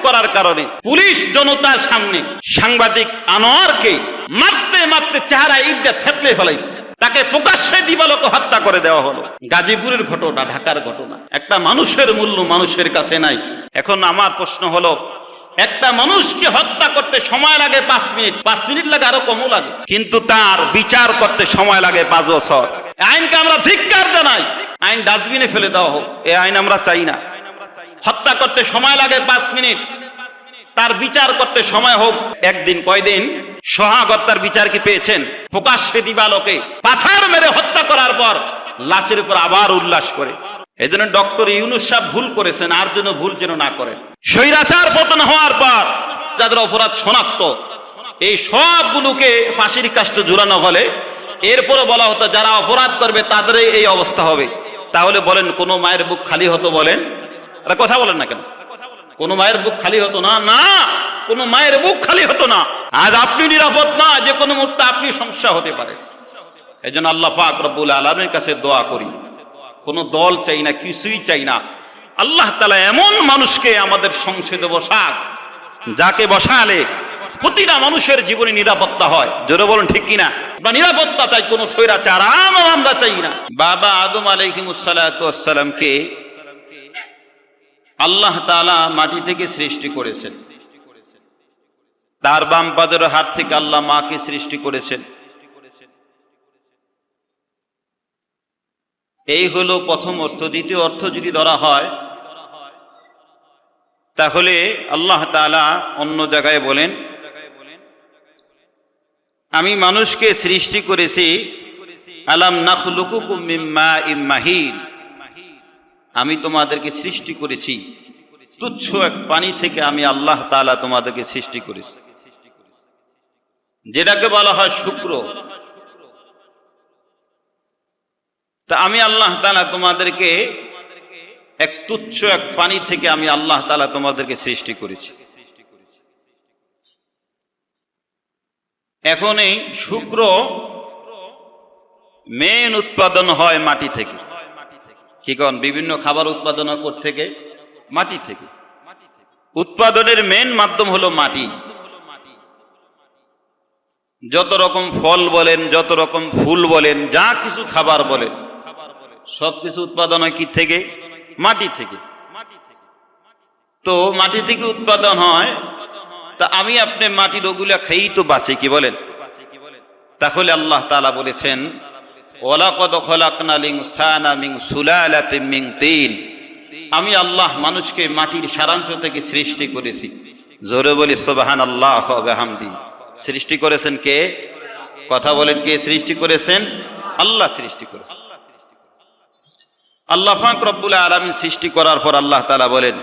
করার কারণে পুলিশ জনতার সামনে সাংবাদিক আনোয়ারকে মারতে মারতে চেহারা ইটটা থেতলে ফেলাইছে, তাকে প্রকাশ্যে দিবালোকে হত্যা করে দেওয়া হলো। গাজীপুরের ঘটনা, ঢাকার ঘটনা। একটা মানুষের মূল্য মানুষের কাছে নাই। এখন আমার প্রশ্ন হলো, একটা মানুষকে হত্যা করতে সময় লাগে 5 মিনিট, 5 মিনিট লাগে আরো কমও লাগে, কিন্তু তার বিচার করতে সময় লাগে 5 বছর। আইনকে আমরা ধিক্কার জানাই, আইন ডাস্টবিনে ফেলে দেওয়া হোক, এই আইন আমরা চাই না। হত্যা করতে সময় লাগে 5 মিনিট, তার বিচার করতে সময় হোক 1 দিন। কয়দিন? সোহাগ হত্যার বিচার কি পেয়েছেন? প্রকাশ্যে দিবালোকে পাথর মেরে হত্যা করার পর লাশের উপর আবার উল্লাস করে। এই জন্য ডক্টর ইউনূস সাহেব ভুল করেছেন, আর যেন ভুল যেন না করেন। স্বৈরাচার পতন হওয়ার পর যাদের অপরাধ শনাক্ত, এই সবগুলোকে ফাঁসির কাস্টে ঝুলানো হলে এরপরে বলা হতো যারা অপরাধ করবে তাদের এই অবস্থা হবে। তাহলে বলেন কোন মায়ের বুক খালি হতো? বলেন, আরে কথা বলেন না কেন? কোন মায়ের বুক খালি হতো না? না, কোন মায়ের বুক খালি হতো না। আজ আপনি নিরাপদ না, যে কোনো মুহূর্তে আপনি সমস্যা হতে পারে। এই জন্য আল্লাহ পাক রব্বুল আলামিনের কাছে দোয়া করি, কোন দল চাই না, কিছুই চাই না। আল্লাহ তাআলা এমন মানুষকে আমাদের সংসদে বসাক, যাকে বসালে প্রতিটা মানুষের জীবনে নিরাপত্তা হয়। জোরে বলুন ঠিক কিনা? আমরা নিরাপত্তা চাই, কোন স্বৈরাচার আমরা চাই না। বাবা আদম আলাইহিস সালাতু ওয়াস সালামকে আল্লাহ তাআলা মাটি থেকে সৃষ্টি করেছেন, তার বাম পাদের হাত থেকে আল্লাহ মাকে সৃষ্টি করেছেন। এই হলো প্রথম অর্থ। দ্বিতীয় অর্থ যদি ধরা হয়, তাহলে আল্লাহ তাআলা অন্য জায়গায় বলেন, আমি মানুষকে সৃষ্টি করেছি আলাম নাখলুকুকুম মিন মাইম মাহিন, আমি তোমাদেরকে সৃষ্টি করেছি তুচ্ছ এক পানি থেকে। আমি আল্লাহ তাআলা তোমাদেরকে সৃষ্টি করেছি, যেটাকে বলা হয় শুক্র। তা আমি আল্লাহ তাআলা তোমাদেরকে এক তুচ্ছ এক পানি থেকে আমি আল্লাহ তাআলা তোমাদেরকে সৃষ্টি করেছি। এখন এই শুক্র মেন উৎপাদন হয় মাটি থেকে। কি কোন? বিভিন্ন খাবার উৎপাদন হয় কোথা থেকে? মাটি থেকে। উৎপাদনের মেন মাধ্যম হলো মাটি। যত রকম ফল বলেন, যত রকম ফুল বলেন, যা কিছু খাবার বলেন, সবকিছু উৎপাদন হয় কি থেকে? মাটি থেকে। তো মাটি থেকে উৎপাদন হয়, তা আমি আপনি মাটির ওগুলা খেয়েই তো বাঁচি, কি বলেন? তাহলে আল্লাহ তাআলা বলেছেন, ওয়ালাকাদ খালাকনাল ইনসানা মিন সুলালাতিন মিন তিন, আমি আল্লাহ মানুষকে মাটির সারাংশ থেকে সৃষ্টি করেছি। জোরে বলি সুবহানাল্লাহ ওয়া বিহামদিহি। সৃষ্টি করেছেন কে? কথা বলেন, কে সৃষ্টি করেছেন? আল্লাহ সৃষ্টি করেছেন। আল্লাহ পাক রব্বুল আলামিন সৃষ্টি করার পর আল্লাহ তাআলা বলেন,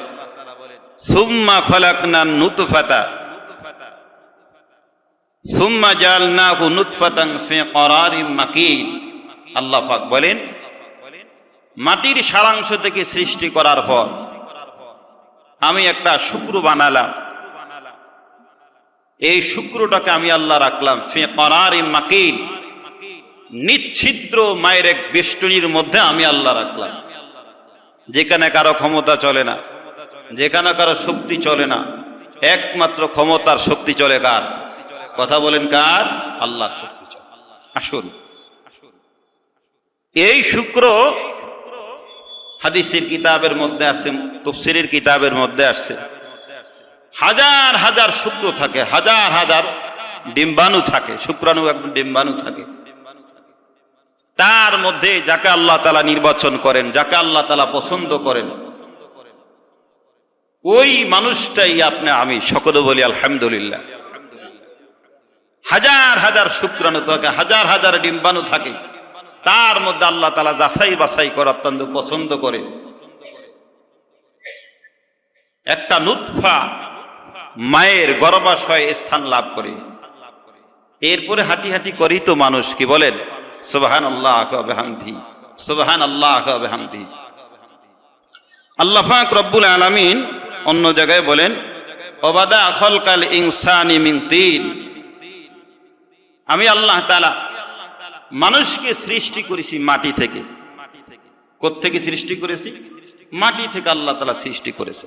সুম্মা খালাকনান নুতফাতা সুম্মা জাআলনাহু নুতফাতান ফি ক্বারারিম মাকিন। আল্লাহ পাক বলেন, মাটির সারাংশ থেকে সৃষ্টি করার পর আমি একটা শুক্র বানালাম। এই শুক্রটাকে আমি আল্লাহ রাখলাম ফি ক্বারারিম মাকিন, নিচ্ছিদ্র মায়ের এক বেষ্টনীর মধ্যে আমি আল্লাহ রাখলাম, যেখানে কারো ক্ষমতা চলে না, যেখানে কারো শক্তি চলে না। একমাত্র ক্ষমতার শক্তি চলে কার? কথা বলেন, কার? আল্লাহর শক্তি চলে। আসুন, এই শুক্র হাদিসের কিতাবের মধ্যে আসছে, তাফসীরের কিতাবের মধ্যে আসছে, হাজার হাজার শুক্র থাকে, হাজার হাজার ডিম্বাণু থাকে, শুক্রাণু একদম ডিম্বাণু থাকে। তার মধ্যে যাকে আল্লাহ তাআলা নির্বাচন করেন, যাকে আল্লাহ তাআলা পছন্দ করেন, ওই মানুষটাই আপনি আমি সকলে বলি আলহামদুলিল্লাহ। হাজার হাজার শুক্রাণু থাকে, হাজার হাজার ডিম্বাণু থাকে, তার মধ্যে আল্লাহ তাআলা যাচাই বাছাই করে অত্যন্ত পছন্দ করে একটা নুতফা মায়ের গর্ভাশয়ে স্থান লাভ করে। এরপরে হাঁটি হাঁটি করি তো মানুষ, কি বলেন? সুবহানাল্লাহ ওয়া বিহামদিহি, সুবহানাল্লাহ ওয়া বিহামদিহি। আল্লাহ পাক রব্বুল আলামিন অন্য জায়গায় বলেন, ওয়াবাদা খালকাল ইনসানি মিন তিন, আমি আল্লাহ তাআলা মানুষকে সৃষ্টি করেছি মাটি থেকে। কোত্থেকে সৃষ্টি করেছি? মাটি থেকে আল্লাহ তাআলা সৃষ্টি করেছে।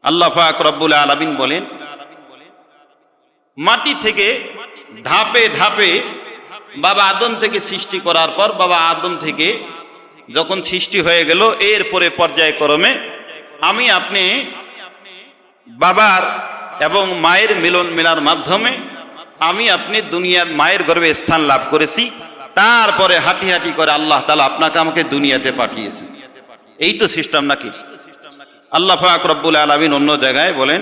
আল্লাহ পাক রব্বুল আলামিন বলেন, মাটি থেকে ধাপে ধাপে বাবা আদম থেকে সৃষ্টি করার পর, বাবা আদম থেকে যখন সৃষ্টি হয়ে গেল, এরপরে পর্যায়ক্রমে আমি আপনি বাবার এবং মায়ের মিলন মেলার মাধ্যমে আমি আপনি দুনিয়ার মায়ের গর্ভে স্থান লাভ করেছি। তারপরে হাঁটি হাঁটি করে আল্লাহ তাআলা আপনাকে আমাকে দুনিয়াতে পাঠিয়েছেন। এই তো সিস্টেম নাকি? আল্লাহ পাক রব্বুল আলামিন অন্য জায়গায় বলেন,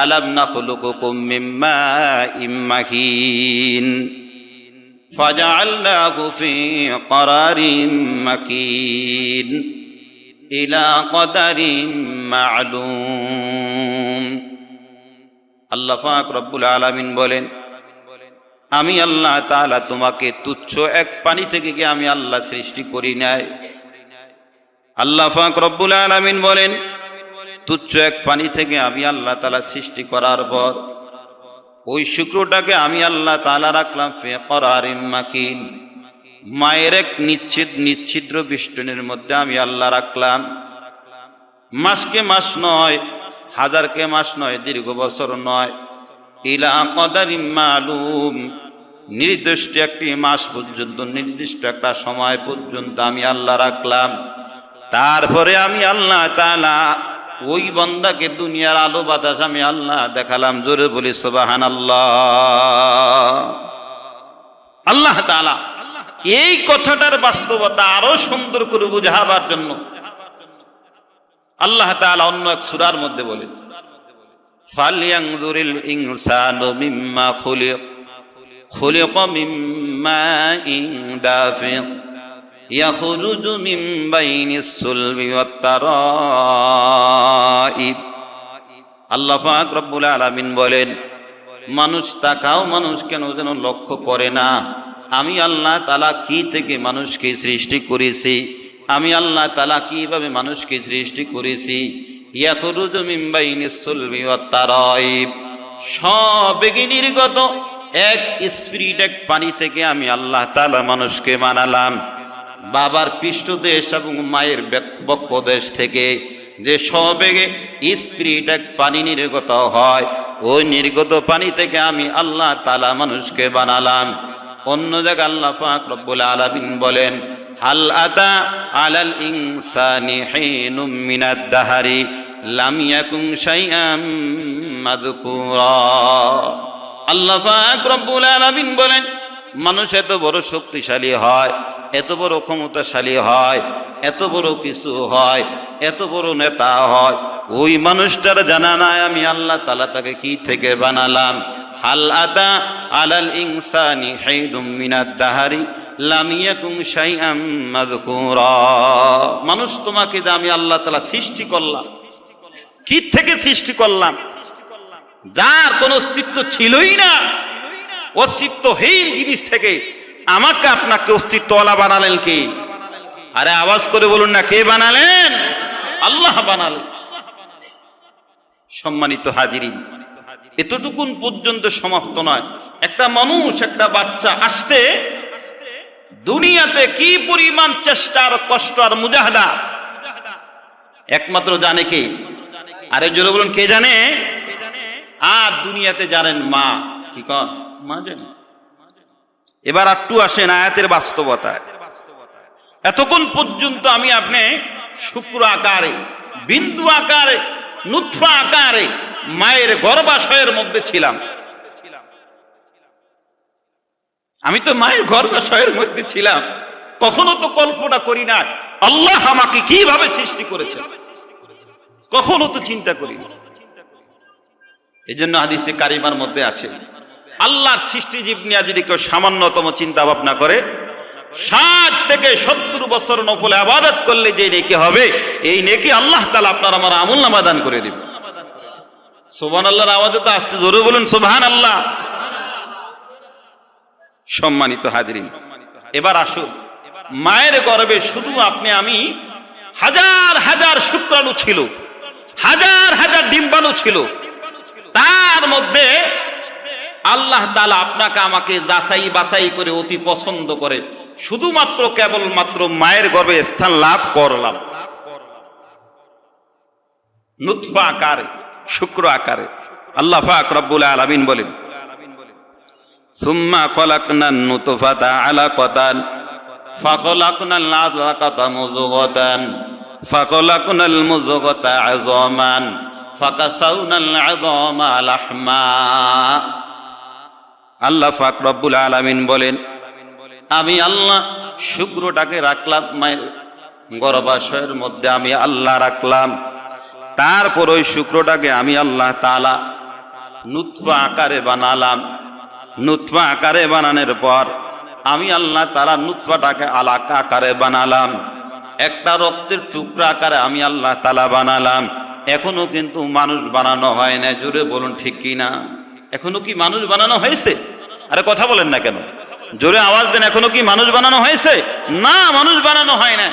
আলাম নাখলুকুকুম মিন মাইম মাহিন ফাজআলনাহু ফি ক্বারারিন মাকিন ইলা কদারিন মা'লুম। আল্লাহ পাক রব্বুল আলামিন বলেন, আমি আল্লাহ তাআলা তোমাকে তুচ্ছ এক পানি থেকে কি আমি আল্লাহ সৃষ্টি করি নাই। আল্লাহ পাক রব্বুল আলামিন বলেন, তুচ্ছ এক পানি থেকে আমি আল্লাহ তাআলা সৃষ্টি করার পর ওই শুক্রটাকে আমি আল্লাহ তাআলা রাখলাম ফি ক্বারারিন মাকিন, মায়ের এক নিচ্ছিদ্র বিষ্টনের মধ্যে আমি আল্লাহ রাখলাম। মাসকে মাস নয়, হাজারকে মাস নয়, দীর্ঘ বছর নয়, ইলা কদারিন মা'লুম, নির্দিষ্ট একটি মাস পর্যন্ত, নির্দিষ্ট একটা সময় পর্যন্ত আমি আল্লাহ রাখলাম। তারপরে আমি আল্লাহ তাআলা ওই বান্দাকে দুনিয়ার আলো বাতাস আমি আল্লাহ দেখালাম। জোরে বলি সুবহানাল্লাহ। আল্লাহ তাআলা এই কথাটার বাস্তবতা আরো সুন্দর করে বুঝাবার জন্য আল্লাহ তাআলা অন্য এক সূরার মধ্যে বলেন, ফালইয়ানজুরিল ইনসানু মিম্মা খুলিক, খুলিকা মিন মাইন দাফিক ইয়াখরুজু মিন বাইনিস সুলবি ওয়াত তারাইব। আল্লাহ পাক রব্বুল আলামিন বলেন, মানুষ তাকাও, মানুষ কেন যেন লক্ষ্য করে না আমি আল্লাহ তাআলা কি থেকে মানুষকে সৃষ্টি করেছি, আমি আল্লাহ তাআলা কিভাবে মানুষকে সৃষ্টি করেছি। ইয়াখরুজু মিন বাইনিস সুলবি ওয়াত তারাইব, সবেগে নির্গত এক স্পিরিট, এক পানি থেকে আমি আল্লাহ তাআলা মানুষকে বানালাম। বাবার পৃষ্ঠদেশ এবং মায়ের বক্ষদেশ থেকে যে সবেগে স্পিরিট এক পানি নির্গত হয়, ওই নির্গত পানি থেকে আমি আল্লাহ তাআলা মানুষকে বানালাম। অন্য জায়গায় আল্লাহ পাক রব্বুল আলামিন বলেন, হাল আতা আলাল ইনসানি হিনুম মিনাদ দাহরি লাম ইয়াকুন শাইআম মাযকুরা। আল্লাহ পাক রব্বুল আলামিন বলেন, মানুষ এত বড় শক্তিশালী হয়, এত বড় ক্ষমতাশালী হয়, এত বড় কিছু হয়, এত বড় নেতা হয়, ওই মানুষটার জানা নাই আমি আল্লাহ তাআলা তাকে কি থেকে বানালাম। হাল আতা আলাল ইনসানি হিনুম মিনাদ দাহরি লাম ইয়াকুন শাইআম মাযকুরা। মানুষ, তোমাকে যে আমি আল্লাহ তাআলা সৃষ্টি করলাম, কি থেকে সৃষ্টি করলাম? যার কোনো অস্তিত্ব ছিলই না, অস্তিত্বহীন জিনিস থেকে আমাকে আপনাকে অস্তিত্বওয়ালা বানালেন কে? আরে আওয়াজ করে বলুন না, কে বানালেন? আল্লাহ বানালেন। সম্মানিত হাজিরিন, এতটুকুন পর্যন্ত সমাপ্ত নয়। একটা মানুষ, একটা বাচ্চা আসতে দুনিয়াতে কি পরিমাণ চেষ্টা আর কষ্ট আর মুজাহাদা একমাত্র জানে কে? আরে জোরে বলুন, কে জানে? আর দুনিয়াতে জানেন মা। কি কন? মা জানে। এবার একটু আসেন আয়াতের বাস্তবতায়। এতক্ষণ পর্যন্ত আমি আপনি শুক্র আকারে, বিন্দু আকারে, নুতফা আকারে মায়ের গর্ভাশয়ের মধ্যে ছিলাম। আমি তো মায়ের গর্ভাশয়ের মধ্যে ছিলাম, কখনো তো কল্পনা করি না আল্লাহ আমাকে কিভাবে সৃষ্টি করেছে, কখনো তো চিন্তা করি। এই জন্য হাদিসে কারিমার মধ্যে আছে, আল্লাহর সৃষ্টিজীব নিয়ে যদি কেউ সামান্যতম চিন্তা ভাবনা করে, 60 থেকে 70 বছর নফল ইবাদত করলে যে নেকি হবে, এই নেকি আল্লাহ তাআলা আপনার আমার আমলনামা দান করে দিবে। সুবহানাল্লাহর আওয়াজে তো আসতে, জোরে বলুন সুবহানাল্লাহ। সম্মানিত হাজিরিন, এবার আসুন, মায়ের গর্ভে শুধু আপনি আমি হাজার হাজার শুক্রাণু ছিল, হাজার হাজার ডিম্বাণু ছিল। তার মধ্যে আল্লাহ তাআলা আপনাকে আমাকে যাচাই বাছাই করে অতি পছন্দ করে শুধুমাত্র কেবলমাত্র মায়ের গর্ভে স্থান লাভ করলাম। নুতফা আকারে, শুক্র আকারে। আল্লাহ পাক রব্বুল আলামিন বলেন, সুম্মা খলাকনান নুতফাতা আলাকাতান ফাখলাকনাল আলাকাতা মুযগাতান ফাখলাকনাল মুযগাতা আযামান ফাকাসাউনাল আযামা লাহমা। আল্লাহ পাক রব্বুল আলামিন বলেন, আমি আল্লাহ শুক্রটাকে রাখলাম মায়ের গর্ভাশয়ের মধ্যে, আমি আল্লাহ রাখলাম। তারপর ওই শুক্রটাকে আমি আল্লাহ তাআলা নুতফা আকারে বানালাম। নুতফা আকারে বানানোর পর আমি আল্লাহ তাআলা নুতফাটাকে আলাকা আকারে বানালাম, একটা রক্তের টুকরা আকারে আমি আল্লাহ তাআলা বানালাম। এখনো কিন্তু মানুষ বানানো হয় না, জোরে বলুন ঠিক কি না? এখনো কি মানুষ বানানো হয়েছে? আরে কথা বলেন না কেন? জোরে আওয়াজ দেন, এখনো কি মানুষ বানানো হয়েছে? না, মানুষ বানানো হয় না।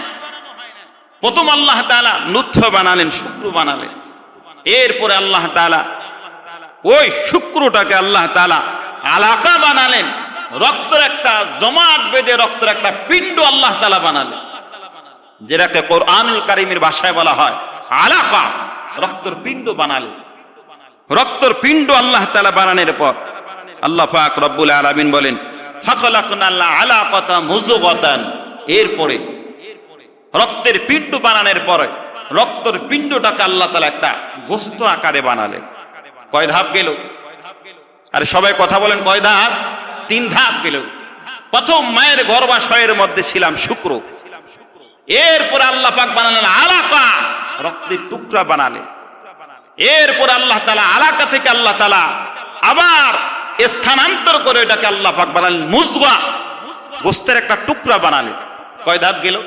প্রথম আল্লাহ তাআলা নুতফা বানালেন, শুক্র বানালেন। এরপরে আল্লাহ তাআলা ওই শুক্রটাকে আল্লাহ তাআলা আলাকা বানালেন, রক্তের একটা জমাট বেঁধে রক্তের একটা পিণ্ড আল্লাহ তাআলা বানালেন, যেটাকে কোরআনুল কারীমের ভাষায় বলা হয় আলাকা, রক্তের পিণ্ড বানালেন। রক্তের পিণ্ড আল্লাহ তাআলা বানানোর পর আল্লাহ পাক রব্বুল আলামিন বলেন, ফাখলাকনাল আলাকাতা মুযগাতান। এরপরে রক্তের পিণ্ড বানানোর পরে রক্তের পিণ্ডটাকে আল্লাহ তাআলা একটা গোস্ত আকারে বানালেন। কয় ধাপ গেল? আরে সবাই কথা বলেন, কয় ধাপ? 3 ধাপ গেল। প্রথম মায়ের গর্ভাশয়ের মধ্যে ছিলাম শুক্র, এরপর আল্লাহ পাক বানালেন আলাকা, রক্তের টুকরা বানালেন। এরপর আল্লাহ তাআলা আলাকা থেকে আল্লাহ তাআলা আবার স্থানান্তর করে এটাকে আল্লাহ পাক বানালেন মুযগা, গোস্তের একটা টুকরা বানালেন। কয় ধাপ গেল?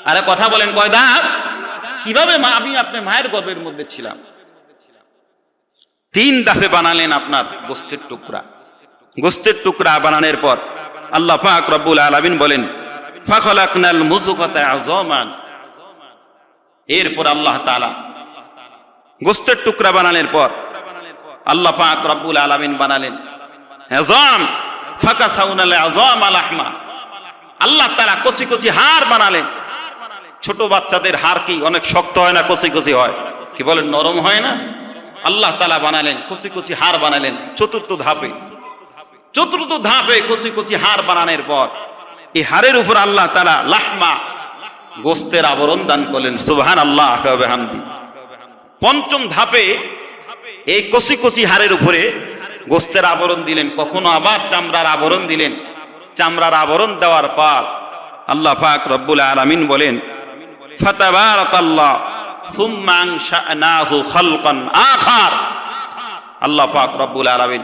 আরে কথা বলেন, কয় ধাপ? কিভাবে আমি আপনি মায়ের গর্ভের মধ্যে ছিলাম? 3 ধাপে বানালেন আপনার গোস্তের টুকরা। গোস্তের টুকরা বানানোর পর আল্লাহ পাক রব্বুল আলামিন বলেন, ফাখলাকনাল মুযগাতা আযামান। এরপর আল্লাহ তাআলা গোস্তের টুকরা বানানোর পর আল্লাহ পাক রব্বুল আলামিন বানালেন আযাম, ফাকাসাউনাল আযামা লাহমা। আল্লাহ তাআলা কচি কচি হাড় বানালেন। ছোট বাচ্চাদের হাড় কি অনেক শক্ত হয় না, কচি কচি হয়? কি বলেন, নরম হয় না? আল্লাহ তাআলা বানালেন কচি কচি হাড় বানালেন চতুর্থ ধাপে। চতুর্থ ধাপে কচি কচি হাড় বানানোর পর এই হাড়ের উপর আল্লাহ তাআলা লাহমা, গোস্তের আবরণ দান করলেন। সুবহানাল্লাহ ওয়া বিহামদি। পঞ্চম ধাপে এই কচি কচি হাড়ের উপরে গোস্তের আবরণ দিলেন, কখনো আবার চামড়ার আবরণ দিলেন। চামড়ার আবরণ দেওয়ার পর আল্লাহ পাক রব্বুল আলামিন বলেন, ফাতাবারাকাল্লাহ সুম্মা আনশানাহু খালকান আখার। আল্লাহ পাক রব্বুল আলামিন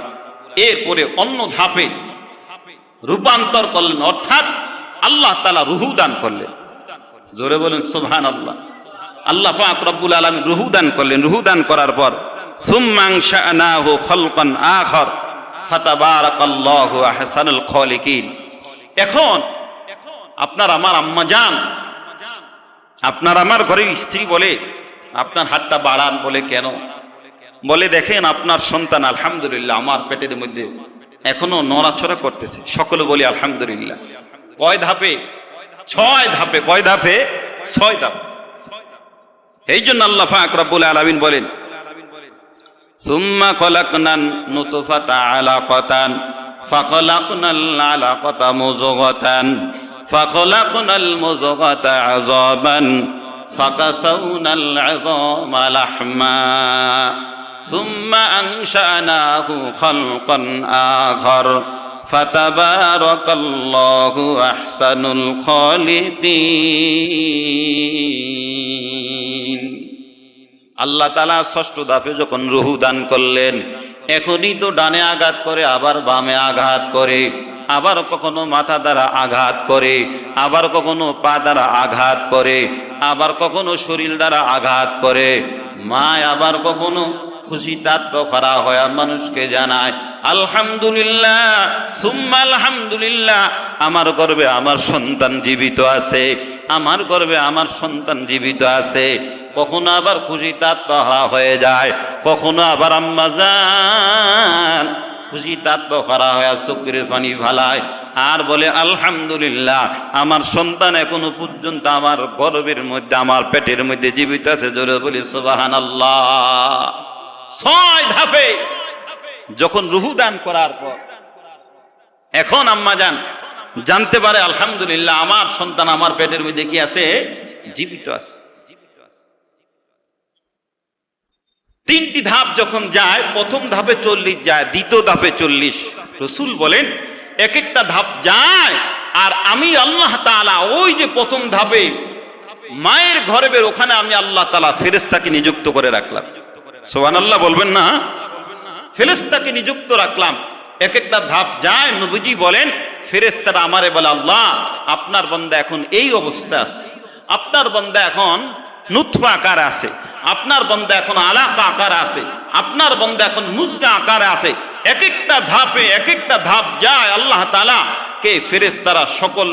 এরপরে অন্য ধাপে রূপান্তর করলেন, অর্থাৎ আল্লাহ তাআলা রূহ দান করলেন। জোরে বলেন সুবহানাল্লাহ। আল্লাহ পাক রব্বুল আলামিন রূহ দান করলেন। রূহ দান করার পর সুম্মা আনশানাহু খালকান আখার ফাতাবারাকাল্লাহু আহসানুল খালিকিন। এখন আপনার আমার আম্মা জান, আপনার আমার ঘরের স্ত্রী বলে, আপনার হাতটা বাড়ান বলে কেন? বলে দেখেন আপনার সন্তান আলহামদুলিল্লাহ আমার পেটের মধ্যে এখনো নড়াচড়া করতেছে। সকলে বলি আলহামদুলিল্লাহ। কয় ধাপে? 6 ধাপে। কয় ধাপে? 6 ধাপে। এই জন্য আল্লাহ পাক রব্বুল আলামিন বলেন, সুম্মা খলাকনান নুতফাতা আলাকাতান ফাখলাকনাল আলাকাতা মুযগাতান ফাখলাকনাল মুযগাতা আযামান ফাকাসাউনাল আযামা লাহমা সুম্মা আনশানাহু খালকান আখার ফাতাবারাকাল্লাহু আহসানুল খালিকিন। আল্লাহ তাআলা 6ষ্ঠ ধাপে যখন রূহ দান করলেন, এখনই তো ডানে আঘাত করে, আবার বামে আঘাত করে, আবার কখনো মাথা দ্বারা আঘাত করে, আবার কখনো পা দ্বারা আঘাত করে, আবার কখনো শরীর দ্বারা আঘাত করে। মা আবার কখনো খুশি তাত্ত্ব করা হয়, মানুষকে জানায় আলহামদুলিল্লাহ সুম্মা আলহামদুলিল্লাহ, আমার গর্ভে আমার সন্তান জীবিত আছে, আমার গর্ভে আমার সন্তান জীবিত আছে। কখনো আবার খুশি তাত্ত্ব হয়ে যায়, কখনো আবার আম্মা জান খুশি তাত্ত্ব করা হয় চোখের পানি ফালায়, আর বলে আলহামদুলিল্লাহ, আমার সন্তান এখনো পর্যন্ত আমার গর্ভের মধ্যে, আমার পেটের মধ্যে জীবিত আছে। জোরে বলি সুবহানাল্লাহ। 6 ধাপে যখন রুহু দান করার পর এখন আম্মা জানতে পারে আলহামদুলিল্লাহ, আমার সন্তান আমার পেটের মধ্যে কি আছে? জীবিত আছে। 3টি ধাপ যখন যায়, প্রথম ধাপে 40 যায়, দ্বিতীয় ধাপে 40। রাসূল বলেন এক একটা ধাপ যায় আর আমি আল্লাহ তাআলা ওই যে প্রথম ধাপে মায়ের গর্ভের ওখানে আমি আল্লাহ তাআলা ফেরেশতাকে নিযুক্ত করে রাখলাম। সুবহানাল্লাহ বলবেন না? ফেরেশতাকে নিযুক্ত রাখলাম। এক একটা ধাপ যায়, নবীজি বলেন ফেরেশতারা আমারে বলে, আল্লাহ আপনার বান্দা এখন এই অবস্থা আছে, আপনার বান্দা এখন নুতফা আকারে আছে, আপনার বান্দা এখন আলাকা আকারে আছে, আপনার বান্দা এখন মুজগা আকারে আছে। এক একটা ধাপে এক একটা ধাপ যায়, আল্লাহ তাআলা কে ফেরেশতারা সকল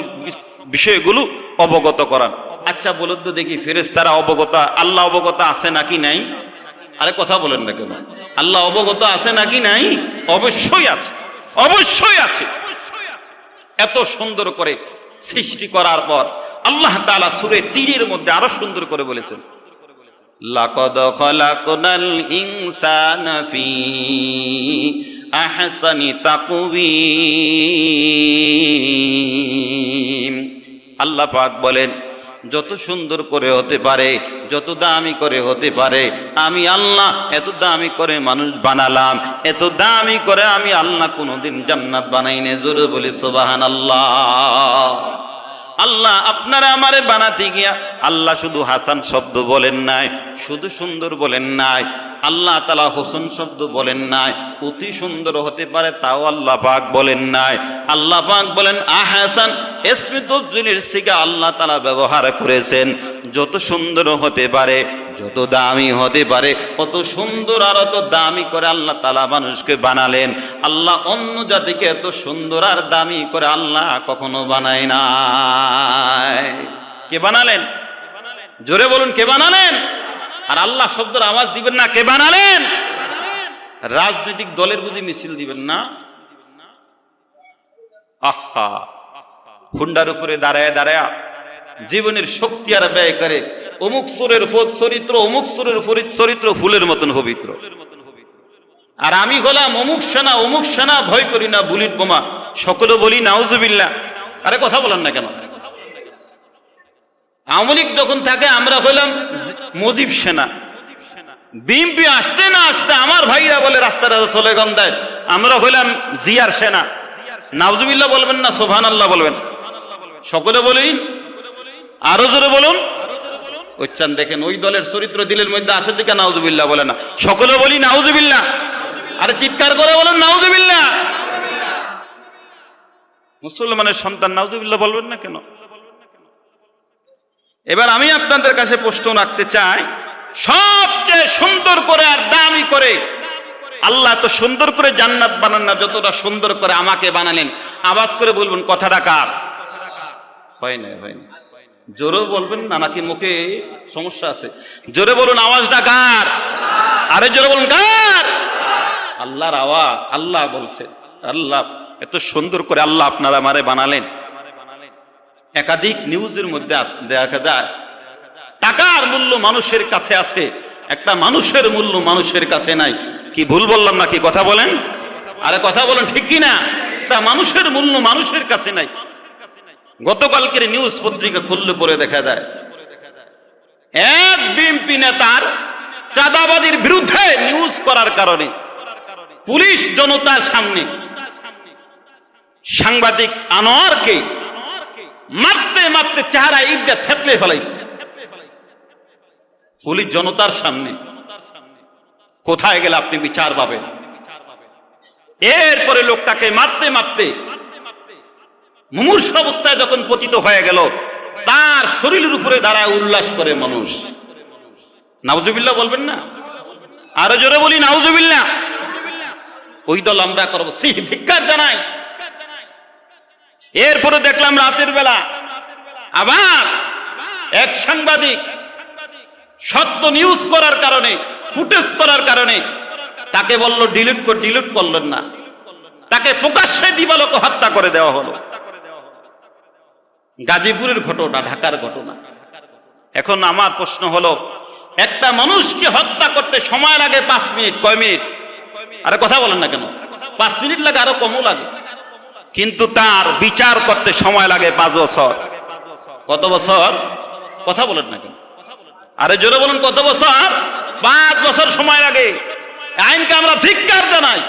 বিষয়গুলো অবগত করান। আচ্ছা বলুন তো দেখি, ফেরেশতারা অবগত, আল্লাহ অবগত আছে নাকি নাই? আরে কথা বলেন না কেন? আল্লাহ অবগত আছে নাকি নাই? অবশ্যই আছে, অবশ্যই আছে। এত সুন্দর করে সৃষ্টি করার পর আল্লাহ তাআলা সূরা তীরের মধ্যে আরো সুন্দর করে বলেছেন, লাকাদ খালাকনাল ইনসানা ফি আহসানি তাকওয়িম। আল্লাহ পাক বলেন যত সুন্দর করে হতে পারে, যত দামি করে হতে পারে, আমি আল্লাহ এত দামি করে মানুষ বানালাম, এত দামি করে আমি আল্লাহ কোনোদিন জান্নাত বানাই না। জোরে বলি সুবহানাল্লাহ। আল্লাহ আপনারা আমারে বানাতে গিয়া আল্লাহ শুধু হাসান শব্দ বলেন নাই, শুধু সুন্দর বলেন নাই, আল্লাহ তাআলা হোসেন শব্দ বলেন নাই, অতি সুন্দর হতে পারে তাও আল্লাহ পাক বলেন নাই। আল্লাহ পাক বলেন আহসান ইসমে তাফজিলের সিগা আল্লাহ তাআলা ব্যবহার করেছেন। যত সুন্দর হতে পারে, যত দামি হতে পারে, অত সুন্দর আর অত দামি করে আল্লাহ তাআলা মানুষকে বানালেন। আল্লাহ অন্য জাতিকে এত সুন্দর আর দামি করে আল্লাহ কখনো বানায় নাই। কে বানালেন? জোরে বলুন, কে বানালেন? আর আল্লাহ শব্দের আওয়াজ দিবেন না, কে বানালেন? রাজনৈতিক দলের বুঝি মিছিল দিবেন না? আহা, হুন্ডার উপরে দাঁড়ায় দাঁড়ায় জীবনের শক্তি আর ব্যয় করে অমুক সুরের চরিত্র, অমুক সুরের চরিত্র ফুলের মতন পবিত্র। আর আমি হলাম অমুক সেনা, ভয় করি না বুলেট বোমা। সকলে বলি নাউজুবিল্লাহ। আরে কথা বলেন না কেন? আওয়ামী লীগ যখন থাকে আমরা হইলাম মুজিব সেনা। বিএনপি আসতে না আসতে আমার ভাইরা বলে রাস্তাটা চলে গন্ধায়, আমরা হইলাম জিয়ার সেনা। নাউজুবিল্লাহ বলবেন না সুবহানাল্লাহ বলবেন? সকলে বলি, আরো জোরে বলুন। উচ্চান দেখেন ওই দলের চরিত্র দিলের মধ্যে আসে দিকে নাউজুবিল্লাহ বলে না। সকলে বলি নাউজুবিল্লাহ। আরে চিৎকার করে বলুন নাউজুবিল্লাহ। মুসলমানের সন্তান নাউজুবিল্লাহ বলবেন না কেন? এবার আমি আপনাদের কাছে প্রশ্ন রাখতে চাই, সবচেয়ে সুন্দর করে আর দামি করে আল্লাহ তো সুন্দর করে জান্নাত বানান না, যতটা সুন্দর করে আমাকে বানালেন। আওয়াজ করে বলবেন কথাটা কার? হয় না, হয় না। জোরে বলবেন না, নাকি মুখে সমস্যা আছে? জোরে বলুন, আওয়াজটা কার? আরে জোরে বলুন কার? আল্লাহর আওয়াজ। আল্লাহ বলছে, আল্লাহ এত সুন্দর করে আল্লাহ আপনারা আমারে বানালেন। একাধিক নিউজের মধ্যে দেখা যায় টাকার মূল্য মানুষের কাছে আছে, একটা মানুষের মূল্য মানুষের কাছে নাই। কি ভুল বললাম নাকি? কথা বলেন, আরে কথা বলেন, ঠিক কি না? তা মানুষের মূল্য মানুষের কাছে নাই। গতকালকের নিউজ পত্রিকা খুললে পরে দেখা যায় এক বিএনপি নেতার চাঁদাবাজির বিরুদ্ধে নিউজ করার কারণে পুলিশ জনতার সামনে সাংবাদিক আনোয়ারকে মারতে মারতে চেহারা ইটটা থেতলে ফেলাইছে। পুলিশ জনতার সামনে। কোথায় গেলে আপনি বিচার পাবেন? এরপরে লোকটাকে মারতে মারতে মুমূর্ষ অবস্থায় যখন পতিত হয়ে গেল, তার শরীরের উপরে দাঁড়ায় উল্লাস করে মানুষ। নাউজুবিল্লাহ বলবেন না? আরো জোরে বলি নাউজুবিল্লাহ। ওই দল আমরা করবো, ধিক্কার জানাই। এরপরে দেখলাম রাতের বেলা আবার এক সাংবাদিক সত্য নিউজ করার কারণে, ফুটেজ করার কারণে তাকে বলল ডিলিট করলেন না, তাকে প্রকাশ্যে দিবালোকে হত্যা করে দেওয়া হলো। গাজীপুরের ঘটনা, ঢাকার ঘটনা। এখন আমার প্রশ্ন হলো, একটা মানুষকে হত্যা করতে সময় লাগে 5 মিনিট। কয় মিনিট? আরে কথা বলেন না কেন? 5 মিনিট লাগে, আরো কমও লাগে, কিন্তু তার বিচার করতে সময় লাগে 5 বছর। কত বছর? কথা বলেন না কেন? আরে জোরে বলুন, কত বছর? 5 বছর সময় লাগে। আইনকে আমরা ধিক্কার জানাই।